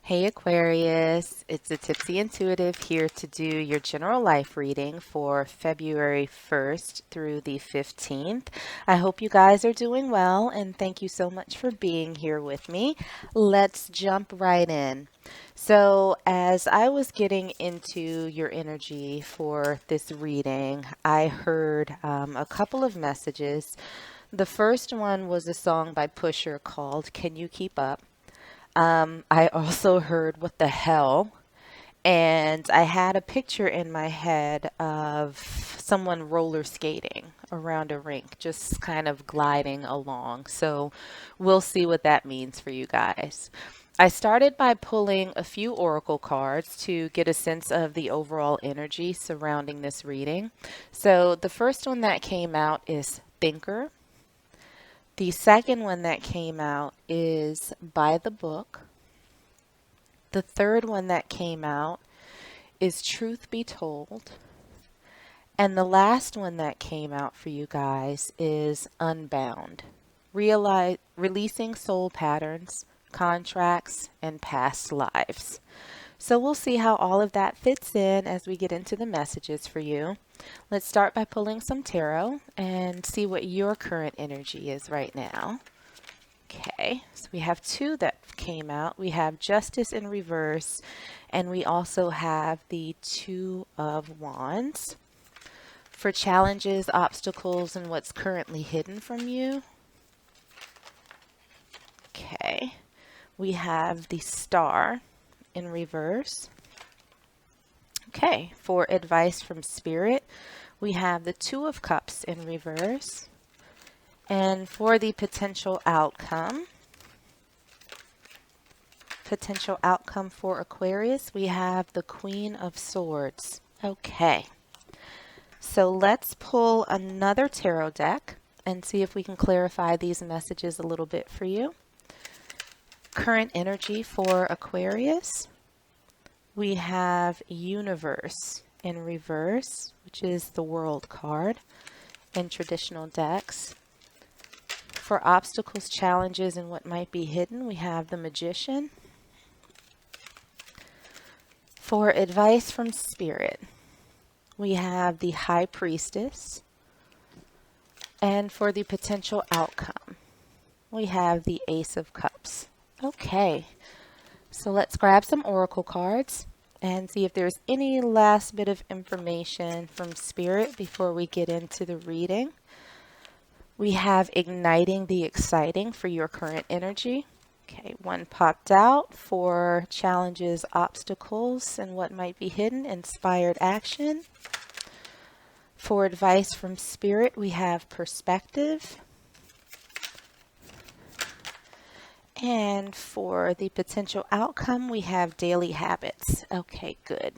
Hey Aquarius, it's a Tipsy Intuitive here to do your general life reading for February 1st through the 15th. I hope you guys are doing well and thank you so much for being here with me. Let's jump right in. So, as I was getting into your energy for this reading, I heard a couple of messages. The first one was a song by Pusher called Can You Keep Up? I also heard what the hell, and I had a picture in my head of someone roller skating around a rink, just kind of gliding along. So we'll see what that means for you guys. I started by pulling a few oracle cards to get a sense of the overall energy surrounding this reading. So the first one that came out is Thinker. The second one that came out is By the Book. The third one that came out is Truth Be Told. And the last one that came out for you guys is Unbound. Releasing soul patterns, contracts, and past lives. So we'll see how all of that fits in as we get into the messages for you. Let's start by pulling some tarot and see what your current energy is right now. Okay, so we have two that came out. We have Justice in reverse, and we also have the Two of Wands. For challenges, obstacles, and what's currently hidden from you. Okay, we have the Star in reverse. Okay, for advice from Spirit, we have the Two of Cups in reverse. And for the potential outcome for Aquarius, we have the Queen of Swords. Okay, so let's pull another tarot deck and see if we can clarify these messages a little bit for you. Current energy for Aquarius, we have Universe in reverse, which is the World card in traditional decks. For obstacles, challenges, and what might be hidden, we have the Magician. For advice from Spirit, we have the High Priestess. And for the potential outcome, we have the Ace of Cups. Okay, so let's grab some oracle cards and see if there's any last bit of information from Spirit before we get into the reading. We have Igniting the Exciting for your current energy. Okay, one popped out for challenges, obstacles, and what might be hidden, inspired action. For advice from Spirit, we have Perspective. And for the potential outcome, we have Daily Habits. Okay, good.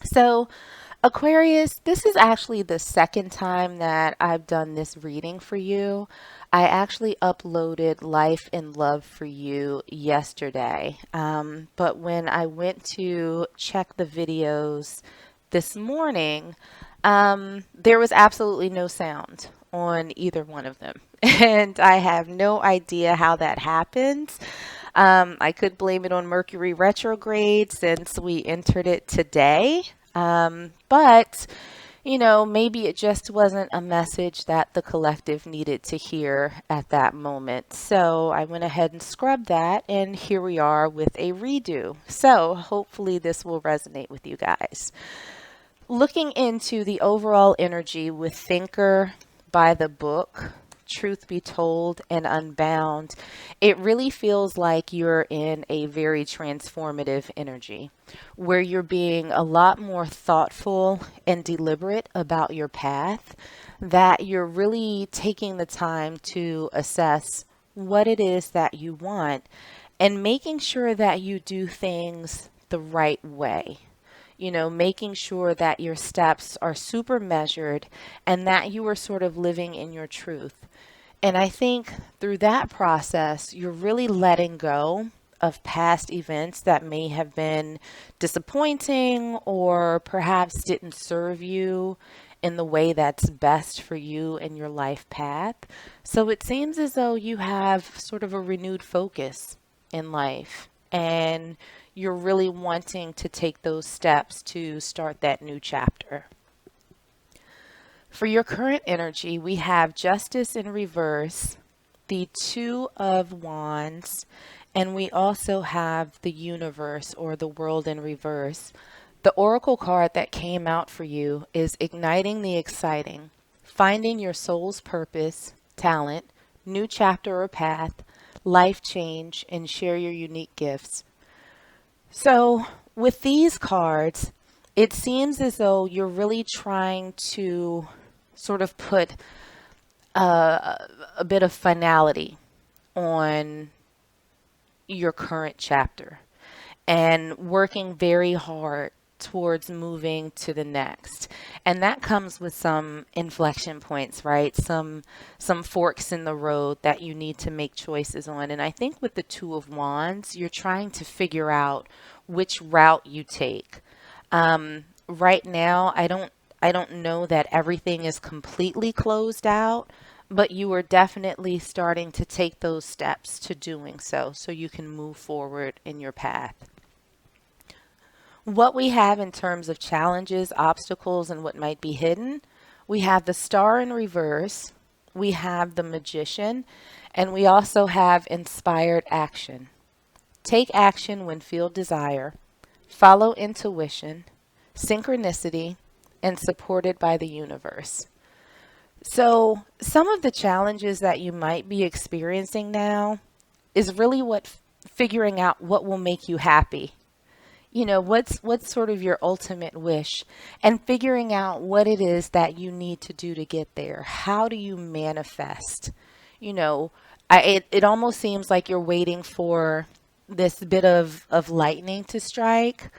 So, Aquarius, this is actually the second time that I've done this reading for you. I actually uploaded Life and Love for You yesterday, but when I went to check the videos this morning, there was absolutely no sound on either one of them. And I have no idea how that happens. I could blame it on Mercury retrograde since we entered it today. But, maybe it just wasn't a message that the collective needed to hear at that moment. So I went ahead and scrubbed that, and here we are with a redo. So hopefully this will resonate with you guys. Looking into the overall energy with Thinker, By the Book, Truth Be Told, and Unbound, it really feels like you're in a very transformative energy where you're being a lot more thoughtful and deliberate about your path, that you're really taking the time to assess what it is that you want and making sure that you do things the right way. Making sure that your steps are super measured and that you are sort of living in your truth. And I think through that process, you're really letting go of past events that may have been disappointing or perhaps didn't serve you in the way that's best for you and your life path. So it seems as though you have sort of a renewed focus in life. and you're really wanting to take those steps to start that new chapter. For your current energy, we have Justice in reverse, the Two of Wands, and we also have the Universe or the World in reverse. The Oracle card that came out for you is Igniting the Exciting, finding your soul's purpose, talent, new chapter or path, life change, and share your unique gifts. So, with these cards, it seems as though you're really trying to sort of put a bit of finality on your current chapter and working very hard towards moving to the next. And that comes with some inflection points, right? Some forks in the road that you need to make choices on. And I think with the Two of Wands, you're trying to figure out which route you take. Right now, I don't know that everything is completely closed out, but you are definitely starting to take those steps to doing so you can move forward in your path. What we have in terms of challenges, obstacles, and what might be hidden, we have the Star in reverse, we have the Magician, and we also have inspired action. Take action when feel desire, follow intuition, synchronicity, and supported by the universe. So, some of the challenges that you might be experiencing now is really figuring out what will make you happy. What's sort of your ultimate wish, and figuring out what it is that you need to do to get there. How do you manifest? You know, it almost seems like you're waiting for this bit of lightning to strike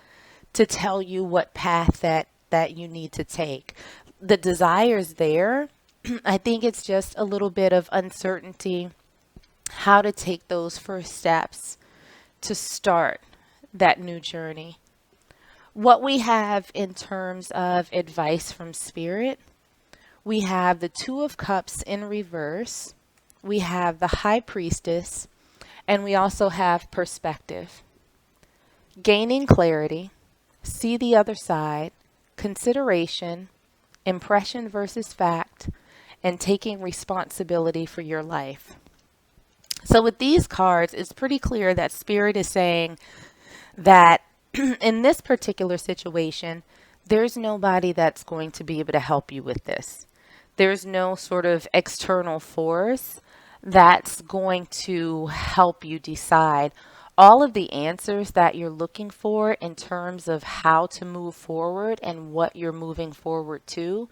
to tell you what path that you need to take. The desire's there. I think it's just a little bit of uncertainty how to take those first steps to start that new journey. What we have in terms of advice from Spirit, we have the Two of Cups in reverse, we have the High Priestess, and we also have perspective. Gaining clarity, see the other side, consideration, impression versus fact, and taking responsibility for your life. So with these cards, it's pretty clear that Spirit is saying that in this particular situation, there's nobody that's going to be able to help you with this. There's no sort of external force that's going to help you decide all of the answers that you're looking for in terms of how to move forward and what you're moving forward to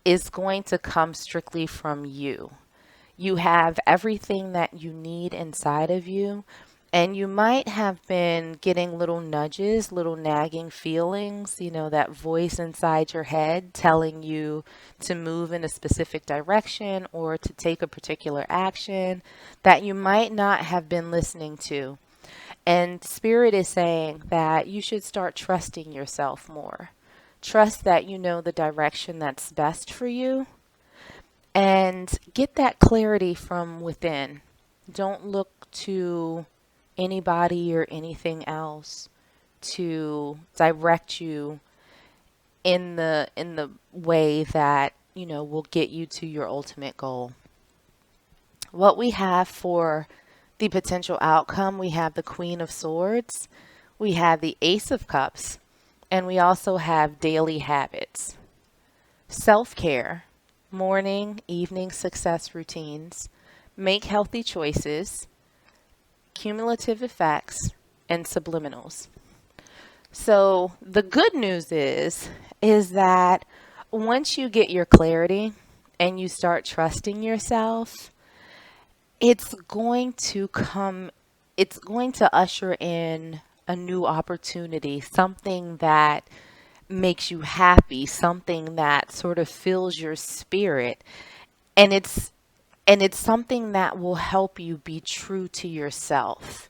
is going to come strictly from you. You have everything that you need inside of you, and you might have been getting little nudges, little nagging feelings, that voice inside your head telling you to move in a specific direction or to take a particular action that you might not have been listening to. And Spirit is saying that you should start trusting yourself more. Trust that you know the direction that's best for you, and get that clarity from within. Don't look to anybody or anything else to direct you in the way that will get you to your ultimate goal. What we have for the potential outcome, we have the Queen of Swords, we have the Ace of Cups, and we also have daily habits. Self-care, morning, evening success routines, make healthy choices, cumulative effects, and subliminals. So the good news is that once you get your clarity and you start trusting yourself, it's going to usher in a new opportunity, something that makes you happy, something that sort of fills your spirit. And it's something that will help you be true to yourself.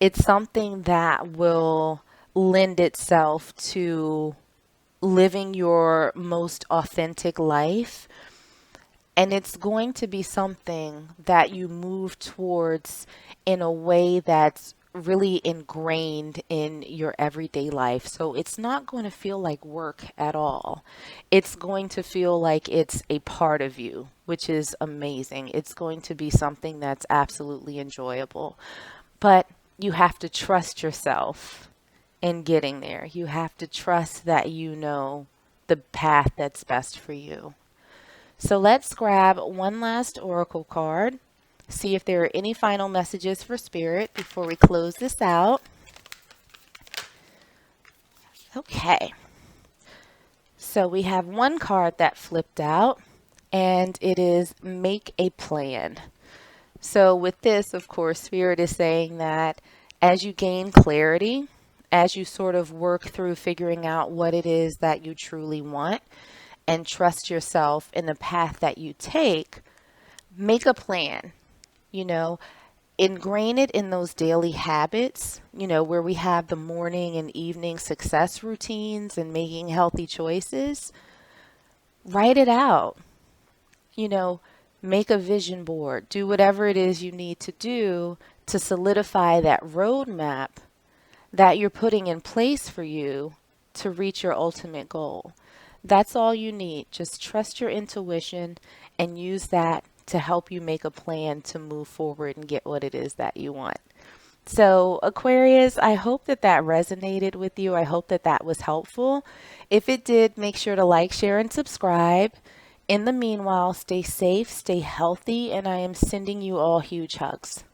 It's something that will lend itself to living your most authentic life. And it's going to be something that you move towards in a way that's really ingrained in your everyday life. So it's not going to feel like work at all. It's going to feel like it's a part of you, which is amazing. It's going to be something that's absolutely enjoyable. But you have to trust yourself in getting there. You have to trust that you know the path that's best for you. So let's grab one last oracle card, see if there are any final messages for Spirit before we close this out. Okay, so we have one card that flipped out, and it is make a plan. So with this, of course, Spirit is saying that as you gain clarity, as you sort of work through figuring out what it is that you truly want and trust yourself in the path that you take, make a plan, you know, ingrain it in those daily habits, where we have the morning and evening success routines and making healthy choices. Write it out, you know, make a vision board, do whatever it is you need to do to solidify that roadmap that you're putting in place for you to reach your ultimate goal. That's all you need. Just trust your intuition and use that to help you make a plan to move forward and get what it is that you want. So, Aquarius, I hope that that resonated with you. I hope that that was helpful. If it did, make sure to like, share, and subscribe. In the meanwhile, stay safe, stay healthy, and I am sending you all huge hugs.